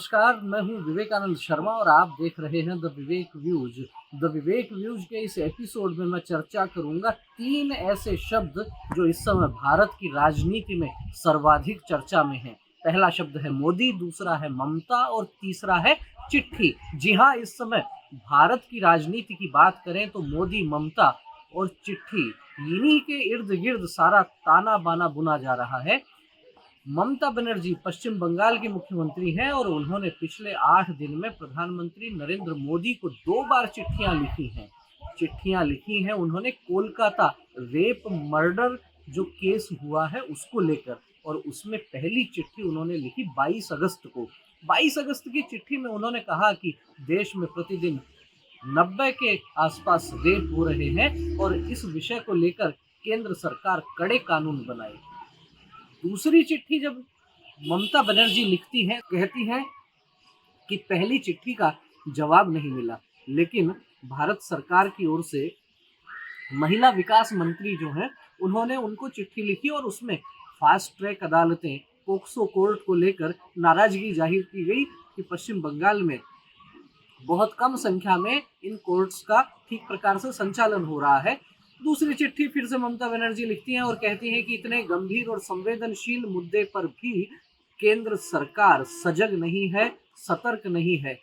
नमस्कार, मैं हूँ विवेकानंद शर्मा और आप देख रहे हैं the Vivek views. The Vivek views के इस एपिसोड में मैं चर्चा करूंगा 3 ऐसे शब्द जो इस समय भारत की राजनीति में सर्वाधिक चर्चा में हैं। पहला शब्द है मोदी, दूसरा है ममता और तीसरा है चिट्ठी। जी हाँ, इस समय भारत की राजनीति की बात करें तो मोदी, ममता और चिट्ठी, इन्हीं के इर्द गिर्द सारा ताना बाना बुना जा रहा है। ममता बनर्जी पश्चिम बंगाल की मुख्यमंत्री हैं और उन्होंने पिछले 8 दिन में प्रधानमंत्री नरेंद्र मोदी को 2 बार चिट्ठियां लिखी हैं उन्होंने कोलकाता रेप मर्डर जो केस हुआ है उसको लेकर, और उसमें पहली चिट्ठी उन्होंने लिखी 22 अगस्त को। 22 अगस्त की चिट्ठी में उन्होंने कहा कि देश में प्रतिदिन 90 के आसपास रेप हो रहे हैं और इस विषय को लेकर केंद्र सरकार कड़े कानून बनाए। दूसरी चिट्ठी जब ममता बनर्जी लिखती हैं, कहती हैं कि पहली चिट्ठी का जवाब नहीं मिला, लेकिन भारत सरकार की ओर से महिला विकास मंत्री जो हैं उन्होंने उनको चिट्ठी लिखी और उसमें फास्ट ट्रैक अदालतें, पोक्सो कोर्ट को लेकर नाराजगी जाहिर की गई कि पश्चिम बंगाल में बहुत कम संख्या में इन कोर्ट्स का ठीक प्रकार से संचालन हो रहा है। दूसरी चिट्ठी फिर से ममता बनर्जी लिखती हैं और कहती हैं कि इतने गंभीर और संवेदनशील मुद्दे पर भी केंद्र सरकार सजग नहीं है, सतर्क नहीं है।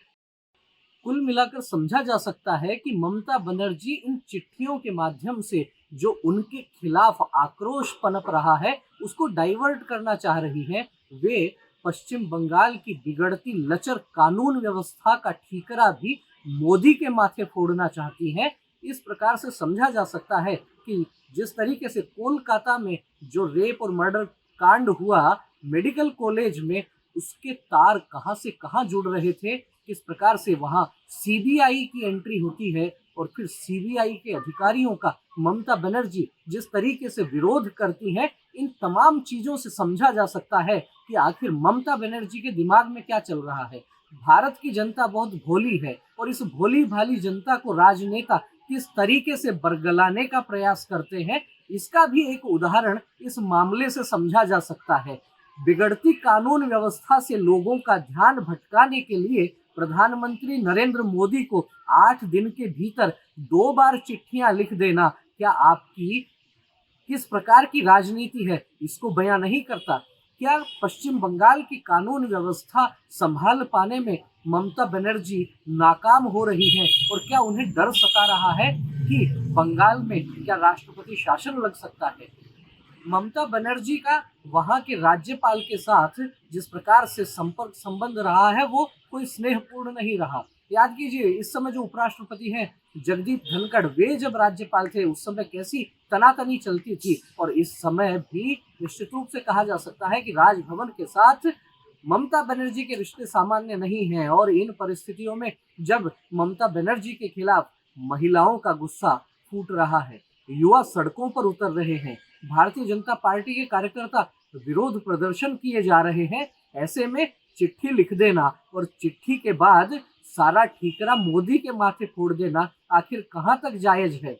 कुल मिलाकर समझा जा सकता है कि ममता बनर्जी इन चिट्ठियों के माध्यम से जो उनके खिलाफ आक्रोश पनप रहा है उसको डाइवर्ट करना चाह रही हैं। वे पश्चिम बंगाल की बिगड़ती लचर कानून व्यवस्था का ठीकरा भी मोदी के माथे फोड़ना चाहती हैं। इस प्रकार से समझा जा सकता है कि जिस तरीके से कोलकाता में जो रेप और मर्डर कांड हुआ, मेडिकल कॉलेज में उसके तार कहां से कहां जुड़ रहे थे, किस प्रकार से वहां सीबीआई की एंट्री होती है और फिर सीबीआई के अधिकारियों का ममता बनर्जी जिस तरीके से विरोध करती हैं, इन तमाम चीजों से समझा जा सकता है कि आखिर ममता बनर्जी के दिमाग में क्या चल रहा है। भारत की जनता बहुत भोली है और इस भोली भाली जनता को राजनेता किस तरीके से बरगलाने का प्रयास करते हैं, इसका भी एक उदाहरण इस मामले से समझा जा सकता है। बिगड़ती कानून व्यवस्था से लोगों का ध्यान भटकाने के लिए प्रधानमंत्री नरेंद्र मोदी को 8 दिन के भीतर 2 बार चिट्ठियां लिख देना क्या आपकी किस प्रकार की राजनीति है, इसको बयां नहीं करता। क्या पश्चिम बंगाल की कानून व्यवस्था संभाल पाने में ममता बनर्जी नाकाम हो रही हैं और क्या उन्हें डर सता रहा है कि बंगाल में क्या राष्ट्रपति शासन लग सकता है। ममता बनर्जी का वहां के राज्यपाल के साथ जिस प्रकार से संपर्क संबंध रहा है वो कोई स्नेहपूर्ण नहीं रहा। याद कीजिए, इस समय जो उपराष्ट्रपति हैं जगदीप धनखड़, वे जब राज्यपाल थे उस समय कैसी तनातनी चलती थी, और इस समय भी निश्चित रूप से कहा जा सकता है कि राजभवन के साथ ममता बनर्जी के रिश्ते सामान्य नहीं हैं। और इन परिस्थितियों में जब ममता बनर्जी के खिलाफ महिलाओं का गुस्सा फूट रहा है, युवा सड़कों पर उतर रहे हैं, भारतीय जनता पार्टी के कार्यकर्ता विरोध प्रदर्शन किए जा रहे हैं, ऐसे में चिट्ठी लिख देना और चिट्ठी के बाद सारा ठीकरा मोदी के माथे फोड़ देना आखिर कहां तक जायज है।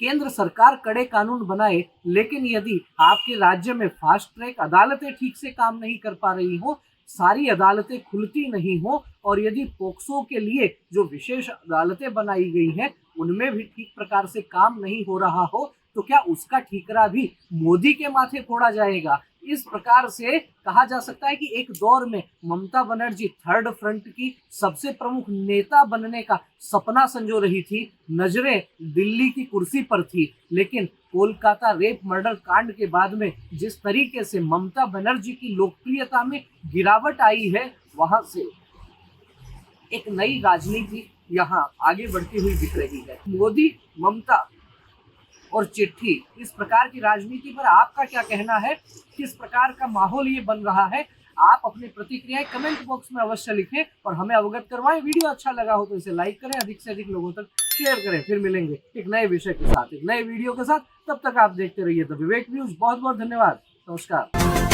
केंद्र सरकार कड़े कानून बनाए, लेकिन यदि आपके राज्य में फास्ट ट्रैक अदालतें ठीक से काम नहीं कर पा रही हो, सारी अदालतें खुलती नहीं हो, और यदि पोक्सो के लिए जो विशेष अदालतें बनाई गई हैं उनमें भी ठीक प्रकार से काम नहीं हो रहा हो, तो क्या उसका ठीकरा भी मोदी के माथे फोड़ा जाएगा। इस प्रकार से कहा जा सकता है कि एक दौर में ममता बनर्जी थर्ड फ्रंट की सबसे प्रमुख नेता बनने का सपना संजो रही थी, नजरें दिल्ली की कुर्सी पर थी, लेकिन कोलकाता रेप मर्डर कांड के बाद में जिस तरीके से ममता बनर्जी की लोकप्रियता में गिरावट आई है, वहां से एक नई राजनीति यहाँ आगे बढ़ती हुई दिख रही है। मोदी, ममता और चिट्ठी, इस प्रकार की राजनीति पर आपका क्या कहना है, किस प्रकार का माहौल ये बन रहा है। आप अपनी प्रतिक्रियाएं कमेंट बॉक्स में अवश्य लिखें और हमें अवगत करवाएं। वीडियो अच्छा लगा हो तो इसे लाइक करें, अधिक से अधिक लोगों तक शेयर करें। फिर मिलेंगे एक नए विषय के साथ, एक नए वीडियो के साथ। तब तक आप देखते रहिए द विवेक न्यूज। बहुत बहुत धन्यवाद। नमस्कार।